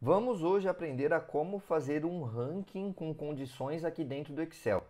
Vamos hoje aprender a como fazer um ranking com condições aqui dentro do Excel.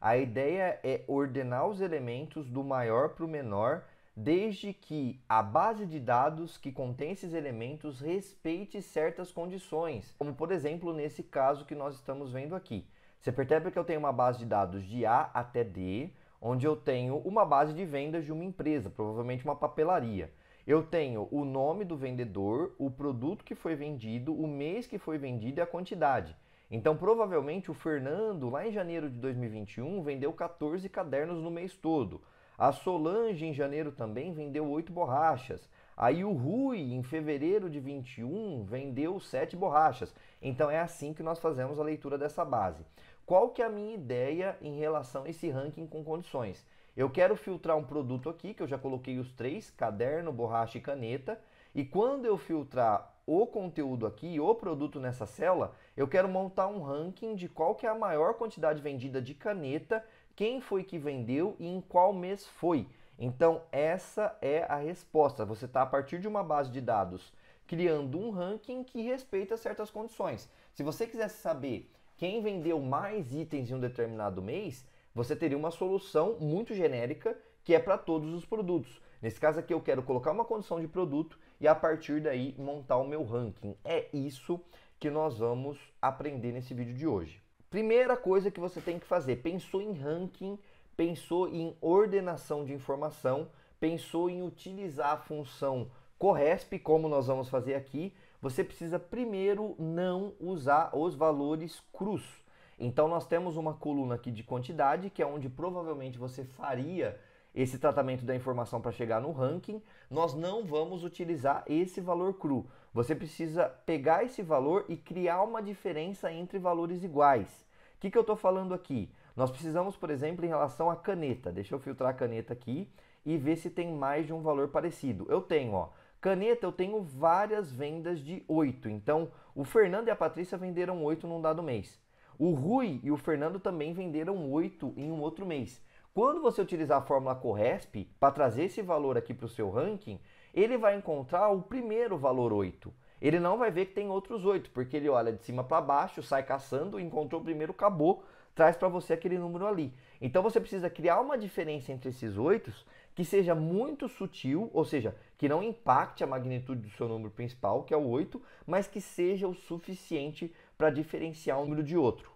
A ideia é ordenar os elementos do maior para o menor, desde que a base de dados que contém esses elementos respeite certas condições, como por exemplo nesse caso que nós estamos vendo aqui. Você percebe que eu tenho uma base de dados de A até D, onde eu tenho uma base de vendas de uma empresa, provavelmente uma papelaria. Eu tenho o nome do vendedor, o produto que foi vendido, o mês que foi vendido e a quantidade. Então, provavelmente, o Fernando, lá em janeiro de 2021, vendeu 14 cadernos no mês todo. A Solange, em janeiro também, vendeu 8 borrachas. Aí o Rui, em fevereiro de 21, vendeu 7 borrachas. Então, é assim que nós fazemos a leitura dessa base. Qual que é a minha ideia em relação a esse ranking com condições? Eu quero filtrar um produto aqui, que eu já coloquei os três, caderno, borracha e caneta. E quando eu filtrar o conteúdo aqui, o produto nessa célula, eu quero montar um ranking de qual que é a maior quantidade vendida de caneta, quem foi que vendeu e em qual mês foi. Então essa é a resposta. Você está a partir de uma base de dados criando um ranking que respeita certas condições. Se você quisesse saber quem vendeu mais itens em um determinado mês, você teria uma solução muito genérica que é para todos os produtos. Nesse caso aqui eu quero colocar uma condição de produto e a partir daí montar o meu ranking. É isso que nós vamos aprender nesse vídeo de hoje. Primeira coisa que você tem que fazer, pensou em ranking, pensou em ordenação de informação, pensou em utilizar a função CORRESP, como nós vamos fazer aqui, você precisa primeiro não usar os valores crus. Então nós temos uma coluna aqui de quantidade, que é onde provavelmente você faria esse tratamento da informação para chegar no ranking. Nós não vamos utilizar esse valor cru. Você precisa pegar esse valor e criar uma diferença entre valores iguais. O que eu estou falando aqui? Nós precisamos, por exemplo, em relação à caneta. Deixa eu filtrar a caneta aqui e ver se tem mais de um valor parecido. Eu tenho, ó, caneta, eu tenho várias vendas de 8. Então, o Fernando e a Patrícia venderam 8 num dado mês. O Rui e o Fernando também venderam 8 em um outro mês. Quando você utilizar a fórmula CORRESP para trazer esse valor aqui para o seu ranking, ele vai encontrar o primeiro valor 8. Ele não vai ver que tem outros 8, porque ele olha de cima para baixo, sai caçando, encontrou o primeiro, acabou, traz para você aquele número ali. Então você precisa criar uma diferença entre esses 8 que seja muito sutil, ou seja, que não impacte a magnitude do seu número principal, que é o 8, mas que seja o suficiente para diferenciar um número de outro.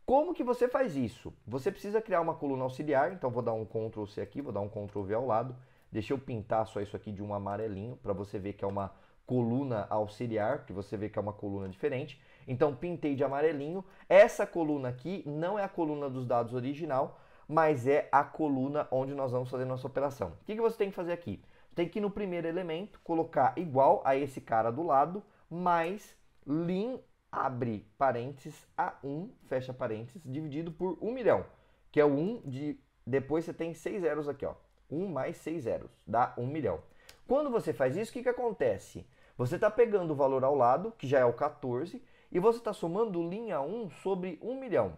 Como que você faz isso? Você precisa criar uma coluna auxiliar, então vou dar um Ctrl C aqui, vou dar um Ctrl V ao lado. Deixa eu pintar só isso aqui de um amarelinho, para você ver que é uma coluna auxiliar, que você vê que é uma coluna diferente. Então pintei de amarelinho. Essa coluna aqui não é a coluna dos dados original, mas é a coluna onde nós vamos fazer nossa operação. O que você tem que fazer aqui? Tem que ir no primeiro elemento, colocar igual a esse cara do lado, mais lin abre parênteses A1, fecha parênteses, dividido por 1 milhão, que é o 1 de... Depois você tem 6 zeros aqui, ó. 1 mais 6 zeros, dá 1 milhão. Quando você faz isso, o que acontece? Você está pegando o valor ao lado, que já é o 14, e você está somando linha 1 sobre 1 milhão.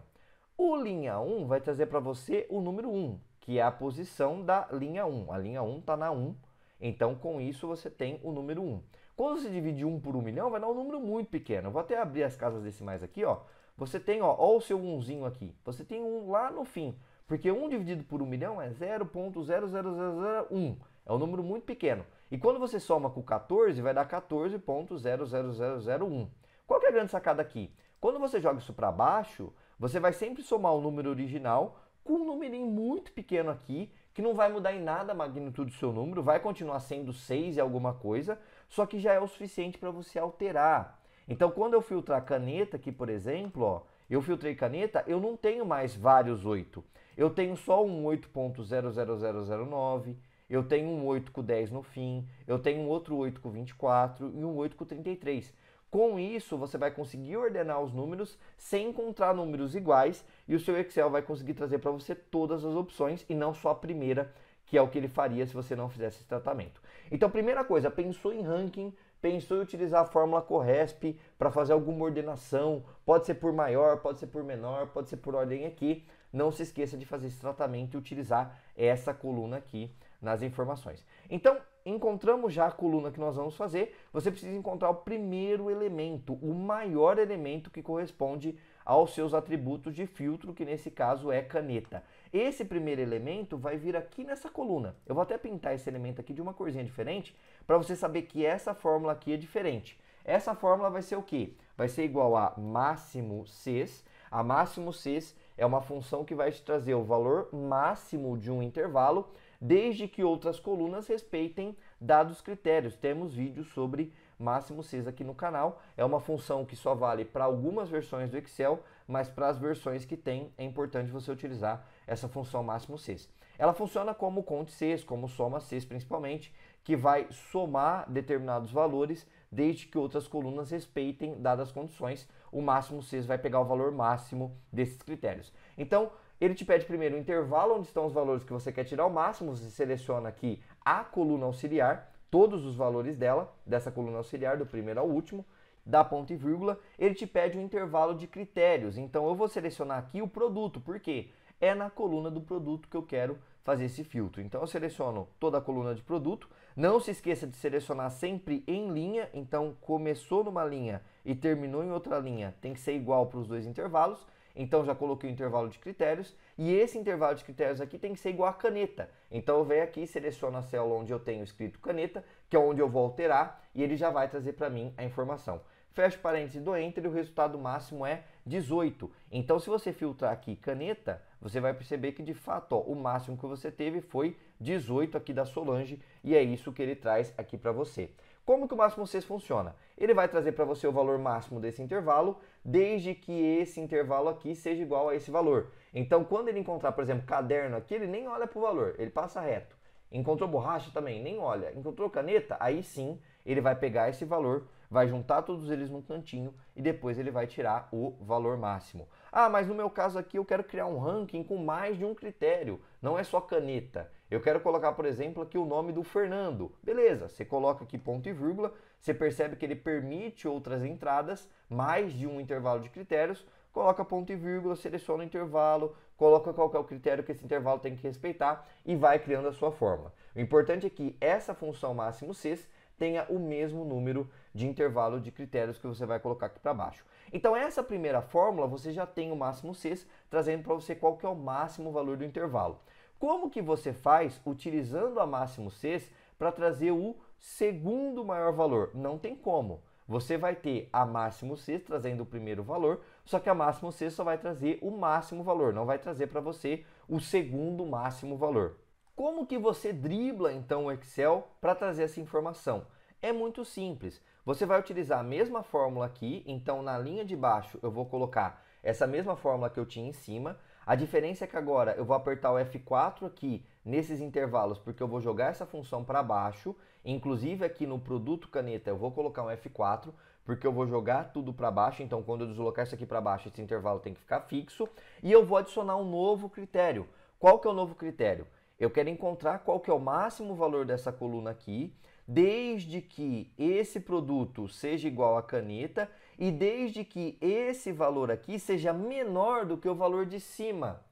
O linha 1 vai trazer para você o número 1, que é a posição da linha 1. A linha 1 está na 1, então com isso você tem o número 1. Quando você divide 1 por 1 milhão, vai dar um número muito pequeno. Eu vou até abrir as casas decimais aqui, ó. Você tem, ó o seu 1zinho aqui. Você tem um lá no fim, porque 1 dividido por 1 milhão é 0,00001. É um número muito pequeno. E quando você soma com 14, vai dar 14,00001. Qual que é a grande sacada aqui? Quando você joga isso para baixo, você vai sempre somar o número original com um numerinho muito pequeno aqui, que não vai mudar em nada a magnitude do seu número, vai continuar sendo 6 e alguma coisa, só que já é o suficiente para você alterar. Então, quando eu filtrar a caneta aqui, por exemplo, ó, eu filtrei caneta, eu não tenho mais vários 8. Eu tenho só um 8.00009, eu tenho um 8 com 10 no fim, eu tenho um outro 8 com 24 e um 8 com 33. Com isso, você vai conseguir ordenar os números sem encontrar números iguais e o seu Excel vai conseguir trazer para você todas as opções e não só a primeira, que é o que ele faria se você não fizesse esse tratamento. Então, primeira coisa, pensou em ranking, pensou em utilizar a fórmula CORRESP para fazer alguma ordenação, pode ser por maior, pode ser por menor, pode ser por ordem aqui. Não se esqueça de fazer esse tratamento e utilizar essa coluna aqui nas informações. Então, encontramos já a coluna que nós vamos fazer, você precisa encontrar o primeiro elemento, o maior elemento que corresponde aos seus atributos de filtro, que nesse caso é caneta. Esse primeiro elemento vai vir aqui nessa coluna. Eu vou até pintar esse elemento aqui de uma corzinha diferente, para você saber que essa fórmula aqui é diferente. Essa fórmula vai ser o quê? Vai ser igual a máximo Cs. A máximo Cs é uma função que vai te trazer o valor máximo de um intervalo, desde que outras colunas respeitem dados critérios. Temos vídeos sobre máximo Cs aqui no canal. É uma função que só vale para algumas versões do Excel, mas para as versões que tem é importante você utilizar essa função máximo Cs. Ela funciona como conte Cs, como soma Cs principalmente, que vai somar determinados valores desde que outras colunas respeitem dadas as condições. O máximo Cs vai pegar o valor máximo desses critérios. Então, ele te pede primeiro o intervalo onde estão os valores que você quer tirar o máximo. Você seleciona aqui a coluna auxiliar, todos os valores dela, dessa coluna auxiliar, do primeiro ao último, dá ponto e vírgula. Ele te pede um intervalo de critérios. Então, eu vou selecionar aqui o produto. Por quê? É na coluna do produto que eu quero fazer esse filtro. Então, eu seleciono toda a coluna de produto. Não se esqueça de selecionar sempre em linha. Então, começou numa linha e terminou em outra linha, tem que ser igual para os dois intervalos. Então, já coloquei o intervalo de critérios. E esse intervalo de critérios aqui tem que ser igual a caneta. Então, eu venho aqui e seleciono a célula onde eu tenho escrito caneta, que é onde eu vou alterar, e ele já vai trazer para mim a informação. Fecho parênteses do Enter e o resultado máximo é 18. Então, se você filtrar aqui caneta, você vai perceber que de fato, ó, o máximo que você teve foi 18 aqui da Solange, e é isso que ele traz aqui para você. Como que o máximo Cs funciona? Ele vai trazer para você o valor máximo desse intervalo, desde que esse intervalo aqui seja igual a esse valor. Então, quando ele encontrar, por exemplo, caderno aqui, ele nem olha para o valor, ele passa reto. Encontrou borracha também, nem olha. Encontrou caneta, aí sim ele vai pegar esse valor, vai juntar todos eles num cantinho e depois ele vai tirar o valor máximo. Ah, mas no meu caso aqui eu quero criar um ranking com mais de um critério, não é só caneta. Eu quero colocar, por exemplo, aqui o nome do Fernando. Beleza, você coloca aqui ponto e vírgula, você percebe que ele permite outras entradas, mais de um intervalo de critérios, coloca ponto e vírgula, seleciona o intervalo, coloca qual que é o critério que esse intervalo tem que respeitar e vai criando a sua fórmula. O importante é que essa função máximo Cs tenha o mesmo número de intervalo de critérios que você vai colocar aqui para baixo. Então essa primeira fórmula você já tem o máximo Cs, trazendo para você qual que é o máximo valor do intervalo. Como que você faz utilizando a máximo Cs para trazer o segundo maior valor? Não tem como. Você vai ter a máximo Cs trazendo o primeiro valor, só que a máximo Cs só vai trazer o máximo valor, não vai trazer para você o segundo máximo valor. Como que você dribla então o Excel para trazer essa informação? É muito simples. Você vai utilizar a mesma fórmula aqui, então na linha de baixo eu vou colocar essa mesma fórmula que eu tinha em cima. A diferença é que agora eu vou apertar o F4 aqui nesses intervalos, porque eu vou jogar essa função para baixo. Inclusive aqui no produto caneta eu vou colocar um F4, porque eu vou jogar tudo para baixo. Então quando eu deslocar isso aqui para baixo, esse intervalo tem que ficar fixo. E eu vou adicionar um novo critério. Qual que é o novo critério? Eu quero encontrar qual que é o máximo valor dessa coluna aqui, desde que esse produto seja igual a caneta e desde que esse valor aqui seja menor do que o valor de cima.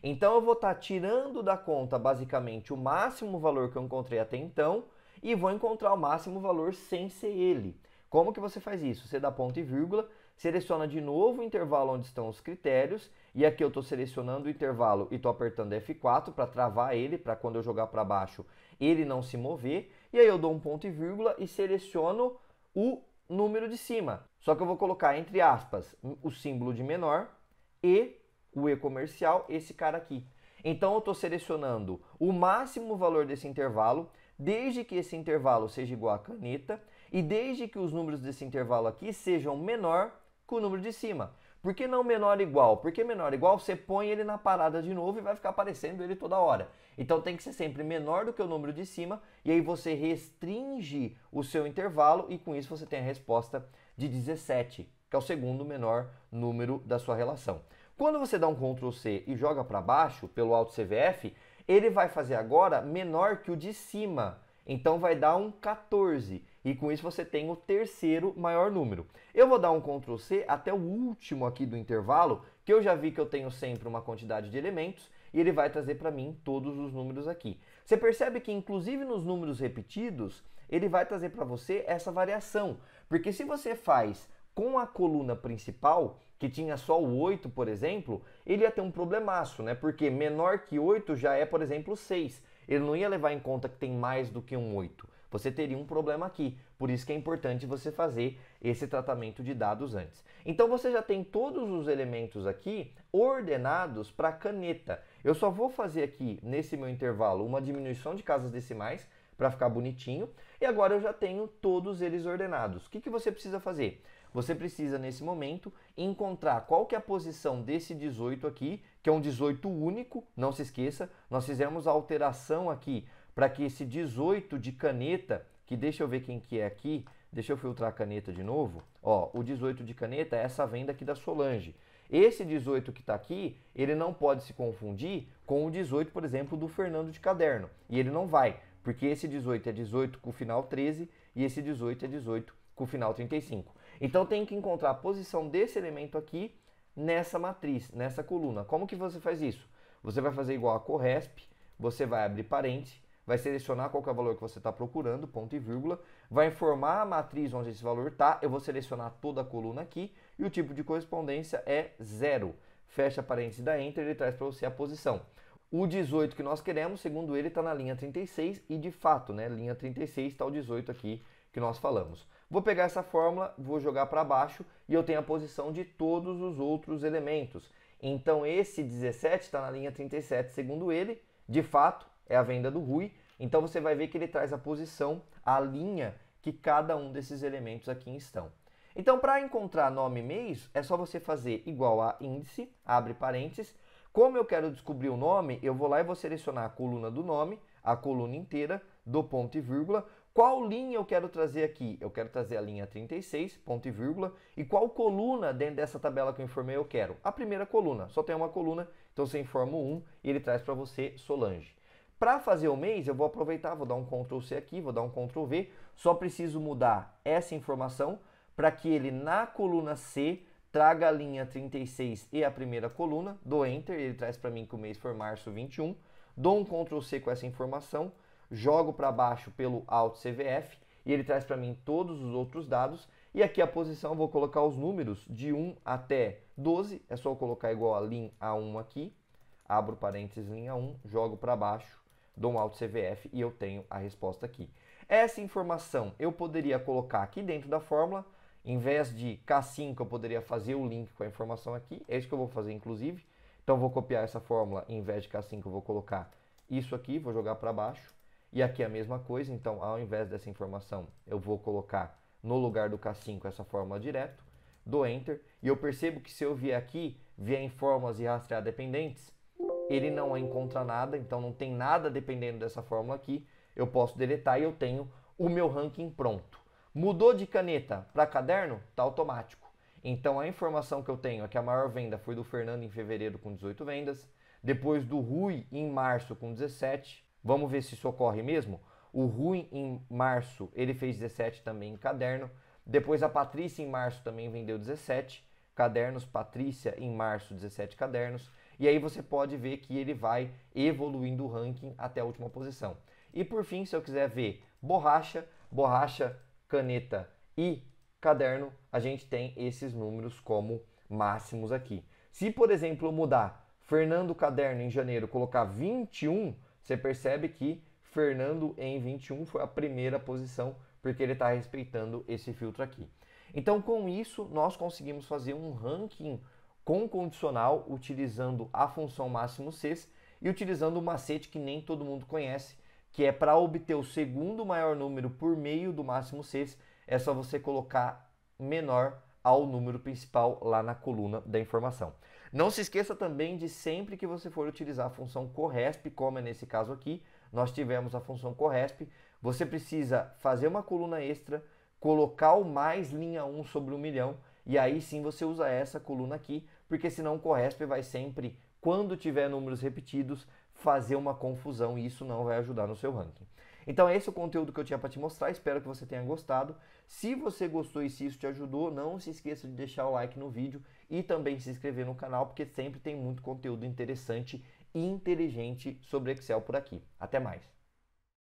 Então eu vou estar tirando da conta basicamente o máximo valor que eu encontrei até então e vou encontrar o máximo valor sem ser ele. Como que você faz isso? Você dá ponto e vírgula, seleciona de novo o intervalo onde estão os critérios, e aqui eu estou selecionando o intervalo e estou apertando F4 para travar ele, para quando eu jogar para baixo ele não se mover, e aí eu dou um ponto e vírgula e seleciono o número de cima. Só que eu vou colocar entre aspas o símbolo de menor e o E comercial, esse cara aqui. Então eu estou selecionando o máximo valor desse intervalo, desde que esse intervalo seja igual a caneta, e desde que os números desse intervalo aqui sejam menor que o número de cima. Por que não menor igual? Porque menor igual você põe ele na parada de novo e vai ficar aparecendo ele toda hora. Então tem que ser sempre menor do que o número de cima, e aí você restringe o seu intervalo e com isso você tem a resposta de 17, que é o segundo menor número da sua relação. Quando você dá um Ctrl C e joga para baixo pelo Alt CVF, ele vai fazer agora menor que o de cima. Então vai dar um 14 e com isso você tem o terceiro maior número. Eu vou dar um Ctrl C até o último aqui do intervalo, que eu já vi que eu tenho sempre uma quantidade de elementos, e ele vai trazer para mim todos os números aqui. Você percebe que inclusive nos números repetidos, ele vai trazer para você essa variação, porque se você faz com a coluna principal, que tinha só o 8, por exemplo, ele ia ter um problemaço, né? Porque menor que 8 já é, por exemplo, 6. Ele não ia levar em conta que tem mais do que um 8. Você teria um problema aqui. Por isso que é importante você fazer esse tratamento de dados antes. Então você já tem todos os elementos aqui ordenados para a caneta. Eu só vou fazer aqui, nesse meu intervalo, uma diminuição de casas decimais para ficar bonitinho. E agora eu já tenho todos eles ordenados. O que você precisa fazer? Você precisa, nesse momento, encontrar qual que é a posição desse 18 aqui, que é um 18 único, não se esqueça, nós fizemos a alteração aqui para que esse 18 de caneta, que deixa eu ver quem que é aqui, deixa eu filtrar a caneta de novo, ó, o 18 de caneta é essa venda aqui da Solange. Esse 18 que está aqui, ele não pode se confundir com o 18, por exemplo, do Fernando de Caderno, e ele não vai, porque esse 18 é 18 com o final 13 e esse 18 é 18 com o final 35. Então tem que encontrar a posição desse elemento aqui nessa matriz, nessa coluna. Como que você faz isso? Você vai fazer igual a Corresp, você vai abrir parênteses, vai selecionar qual que é o valor que você está procurando, ponto e vírgula, vai informar a matriz onde esse valor está, eu vou selecionar toda a coluna aqui e o tipo de correspondência é 0. Fecha parênteses, dá Enter, ele traz para você a posição. O 18 que nós queremos, segundo ele, está na linha 36 e de fato, né, linha 36 está o 18 aqui que nós falamos. Vou pegar essa fórmula, vou jogar para baixo e eu tenho a posição de todos os outros elementos. Então esse 17 está na linha 37, segundo ele, de fato, é a venda do Rui. Então você vai ver que ele traz a posição, a linha que cada um desses elementos aqui estão. Então para encontrar nome e mês, é só você fazer igual a índice, abre parênteses. Como eu quero descobrir o nome, eu vou lá e vou selecionar a coluna do nome, a coluna inteira, do ponto e vírgula. Qual linha eu quero trazer aqui? Eu quero trazer a linha 36, ponto e vírgula. E qual coluna dentro dessa tabela que eu informei eu quero? A primeira coluna. Só tem uma coluna, então você informa o 1 e ele traz para você Solange. Para fazer o mês, eu vou aproveitar, vou dar um Ctrl C aqui, vou dar um Ctrl V. Só preciso mudar essa informação para que ele na coluna C traga a linha 36 e a primeira coluna. Dou Enter, ele traz para mim que o mês for março 21. Dou um Ctrl C com essa informação. Jogo para baixo pelo Alt CVF e ele traz para mim todos os outros dados. E aqui a posição eu vou colocar os números de 1 até 12. É só eu colocar igual a lin A1 aqui. Abro parênteses, linha 1, jogo para baixo, dou um Alt CVF e eu tenho a resposta aqui. Essa informação eu poderia colocar aqui dentro da fórmula. Em vez de K5 eu poderia fazer o link com a informação aqui. É isso que eu vou fazer inclusive. Então eu vou copiar essa fórmula. Em vez de K5 eu vou colocar isso aqui, vou jogar para baixo. E aqui a mesma coisa, então ao invés dessa informação eu vou colocar no lugar do K5 essa fórmula direto, dou Enter, e eu percebo que se eu vier aqui, vier em fórmulas e rastrear dependentes, ele não encontra nada, então não tem nada dependendo dessa fórmula aqui, eu posso deletar e eu tenho o meu ranking pronto. Mudou de caneta para caderno? Está automático. Então a informação que eu tenho é que a maior venda foi do Fernando em fevereiro com 18 vendas, depois do Rui em março com 17. Vamos ver se isso ocorre mesmo. O Rui em março, ele fez 17 também em caderno. Depois a Patrícia em março também vendeu 17 cadernos. Patrícia em março, 17 cadernos. E aí você pode ver que ele vai evoluindo o ranking até a última posição. E por fim, se eu quiser ver borracha, caneta e caderno, a gente tem esses números como máximos aqui. Se, por exemplo, eu mudar Fernando Caderno em janeiro, colocar 21, você percebe que Fernando em 21 foi a primeira posição, porque ele está respeitando esse filtro aqui. Então, com isso, nós conseguimos fazer um ranking com condicional, utilizando a função máximo Cs e utilizando um macete que nem todo mundo conhece, que é para obter o segundo maior número por meio do máximo Cs, é só você colocar menor ao número principal lá na coluna da informação. Não se esqueça também de sempre que você for utilizar a função Corresp, como é nesse caso aqui, nós tivemos a função Corresp, você precisa fazer uma coluna extra, colocar o mais linha 1 sobre 1 milhão, e aí sim você usa essa coluna aqui, porque senão o Corresp vai sempre, quando tiver números repetidos, fazer uma confusão e isso não vai ajudar no seu ranking. Então esse é o conteúdo que eu tinha para te mostrar, espero que você tenha gostado. Se você gostou e se isso te ajudou, não se esqueça de deixar o like no vídeo e também se inscrever no canal, porque sempre tem muito conteúdo interessante inteligente sobre Excel por aqui. Até mais!